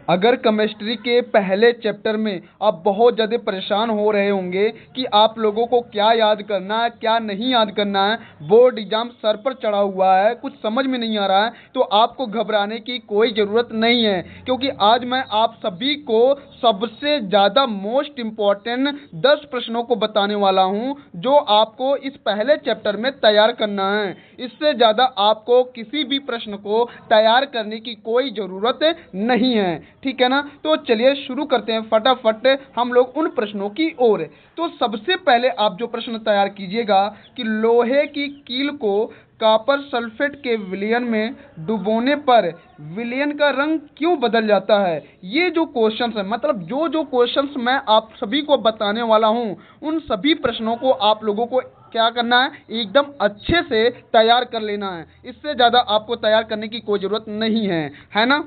अगर केमिस्ट्री के पहले चैप्टर में आप बहुत ज़्यादा परेशान हो रहे होंगे कि आप लोगों को क्या याद करना है, क्या नहीं याद करना है, बोर्ड एग्जाम सर पर चढ़ा हुआ है, कुछ समझ में नहीं आ रहा है, तो आपको घबराने की कोई ज़रूरत नहीं है, क्योंकि आज मैं आप सभी को सबसे ज़्यादा मोस्ट इम्पॉर्टेंट 10 प्रश्नों को बताने वाला हूं जो आपको इस पहले चैप्टर में तैयार करना है। इससे ज़्यादा आपको किसी भी प्रश्न को तैयार करने की कोई ज़रूरत नहीं है, ठीक है ना। तो चलिए शुरू करते हैं फटाफट हम लोग उन प्रश्नों की ओर। तो सबसे पहले आप जो प्रश्न तैयार कीजिएगा कि लोहे की कील को कॉपर सल्फेट के विलयन में डुबोने पर विलयन का रंग क्यों बदल जाता है। ये जो क्वेश्चंस है, मतलब जो जो क्वेश्चंस मैं आप सभी को बताने वाला हूं, उन सभी प्रश्नों को आप लोगों को क्या करना है, एकदम अच्छे से तैयार कर लेना है। इससे ज़्यादा आपको तैयार करने की कोई ज़रूरत नहीं है ना,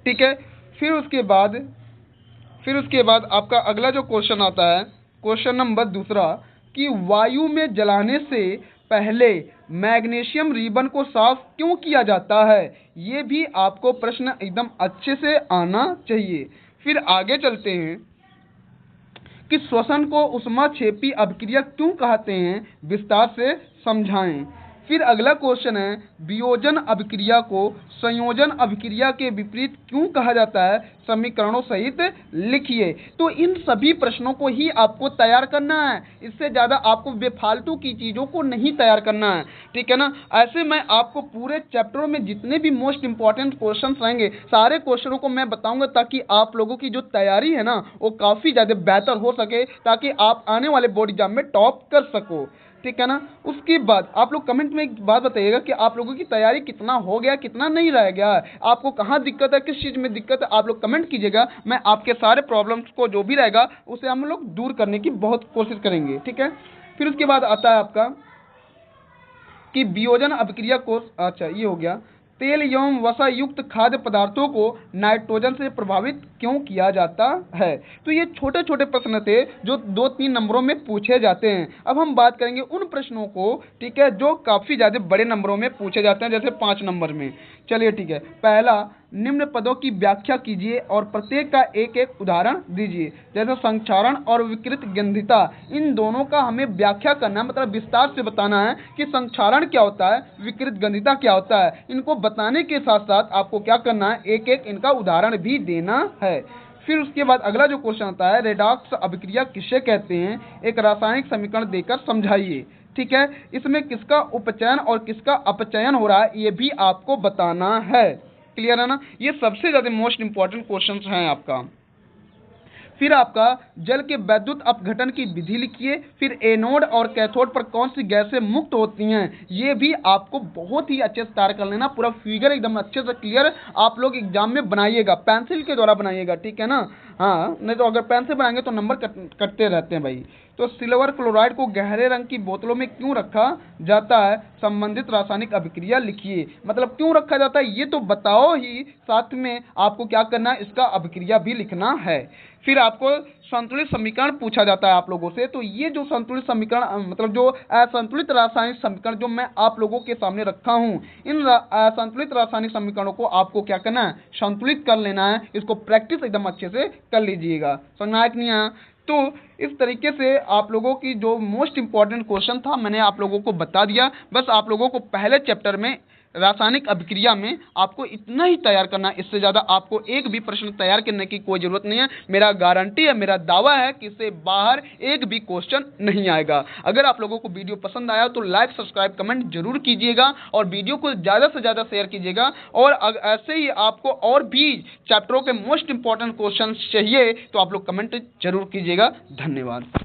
ठीक है। फिर उसके बाद आपका अगला जो क्वेश्चन आता है, क्वेश्चन नंबर दूसरा, कि वायु में जलाने से पहले मैग्नीशियम रिबन को साफ क्यों किया जाता है। ये भी आपको प्रश्न एकदम अच्छे से आना चाहिए। फिर आगे चलते हैं कि श्वसन को ऊष्माक्षेपी अभिक्रिया क्यों कहते हैं, विस्तार से समझाएं। फिर अगला क्वेश्चन है, वियोजन अभिक्रिया को संयोजन अभिक्रिया के विपरीत क्यों कहा जाता है, समीकरणों सहित लिखिए। तो इन सभी प्रश्नों को ही आपको तैयार करना है, इससे ज़्यादा आपको बेफालतू की चीज़ों को नहीं तैयार करना है, ठीक है ना। ऐसे मैं आपको पूरे चैप्टरों में जितने भी मोस्ट इंपॉर्टेंट क्वेश्चन रहेंगे, सारे क्वेश्चनों को मैं बताऊंगा, ताकि आप लोगों की जो तैयारी है ना, वो काफ़ी ज़्यादा बेहतर हो सके, ताकि आप आने वाले बोर्ड एग्जाम में टॉप कर सको, ठीक है ना। उसके बाद आप लोग कमेंट में एक बात बताइएगा कि आप लोगों की तैयारी कितना हो गया, कितना नहीं रह गया है, आपको कहाँ दिक्कत है, किस चीज़ में दिक्कत है, आप लोग कमेंट कीजिएगा। मैं आपके सारे प्रॉब्लम्स को जो भी रहेगा उसे हम लोग दूर करने की बहुत कोशिश करेंगे, ठीक है। फिर उसके बाद आता है आपका कि वियोजन अभिक्रिया को, अच्छा ये हो गया, तेल एवं वसा युक्त खाद्य पदार्थों को नाइट्रोजन से प्रभावित क्यों किया जाता है। तो ये छोटे छोटे प्रश्न थे जो 2-3 नंबरों में पूछे जाते हैं। अब हम बात करेंगे उन प्रश्नों को, ठीक है, जो काफ़ी ज़्यादा बड़े नंबरों में पूछे जाते हैं, जैसे 5 नंबर में। चलिए ठीक है, पहला, निम्न पदों की व्याख्या कीजिए और प्रत्येक का एक एक उदाहरण दीजिए। जैसे संक्षारण और विकृत गंधिता, इन दोनों का हमें व्याख्या करना है, मतलब विस्तार से बताना है कि संक्षारण क्या होता है, विकृत गंधिता क्या होता है। इनको बताने के साथ साथ आपको क्या करना है, एक एक इनका उदाहरण भी देना है। फिर उसके बाद अगला जो क्वेश्चन आता है, रेडॉक्स अभिक्रिया किसे कहते हैं, एक रासायनिक समीकरण देकर समझाइए, ठीक है। इसमें किसका उपचयन और किसका अपचयन हो रहा है, ये भी आपको बताना है। क्लियर है ना। ये सबसे ज़्यादा मोस्ट इंपॉर्टेंट क्वेश्चंस हैं आपका। फिर आपका जल के वैद्युत अपघटन की विधि लिखिए। फिर एनोड और कैथोड पर कौन सी गैसें मुक्त होती हैं, ये भी आपको बहुत ही अच्छे से तैयार कर लेना। पूरा फिगर एकदम अच्छे से क्लियर आप लोग एग्जाम में बनाइएगा, पेंसिल के द्वारा बनाइएगा, ठीक है ना। हाँ, नहीं तो अगर पेन से बनाएंगे तो नंबर कटते रहते हैं भाई। तो सिल्वर क्लोराइड को गहरे रंग की बोतलों में क्यों रखा जाता है, संबंधित रासायनिक अभिक्रिया लिखिए। मतलब क्यों रखा जाता है ये तो बताओ ही, साथ में आपको क्या करना है, इसका अभिक्रिया भी लिखना है। फिर आपको संतुलित समीकरण पूछा जाता है आप लोगों से। तो ये जो संतुलित समीकरण, मतलब जो असंतुलित रासायनिक समीकरण जो मैं आप लोगों के सामने रखा हूँ, इन असंतुलित रासायनिक समीकरणों को आपको क्या करना है, संतुलित कर लेना है। इसको प्रैक्टिस एकदम अच्छे से कर लीजिएगा, समझ नहीं आया। तो इस तरीके से आप लोगों की जो मोस्ट इंपॉर्टेंट क्वेश्चन था मैंने आप लोगों को बता दिया। बस आप लोगों को पहले चैप्टर में रासायनिक अभिक्रिया में आपको इतना ही तैयार करना है, इससे ज़्यादा आपको एक भी प्रश्न तैयार करने की कोई ज़रूरत नहीं है। मेरा गारंटी है, मेरा दावा है कि इससे बाहर एक भी क्वेश्चन नहीं आएगा। अगर आप लोगों को वीडियो पसंद आया तो लाइक, सब्सक्राइब, कमेंट जरूर कीजिएगा और वीडियो को ज़्यादा से ज़्यादा शेयर कीजिएगा। और ऐसे ही आपको और भी चैप्टरों के मोस्ट इंपॉर्टेंट क्वेश्चन चाहिए तो आप लोग कमेंट जरूर कीजिएगा। धन्यवाद।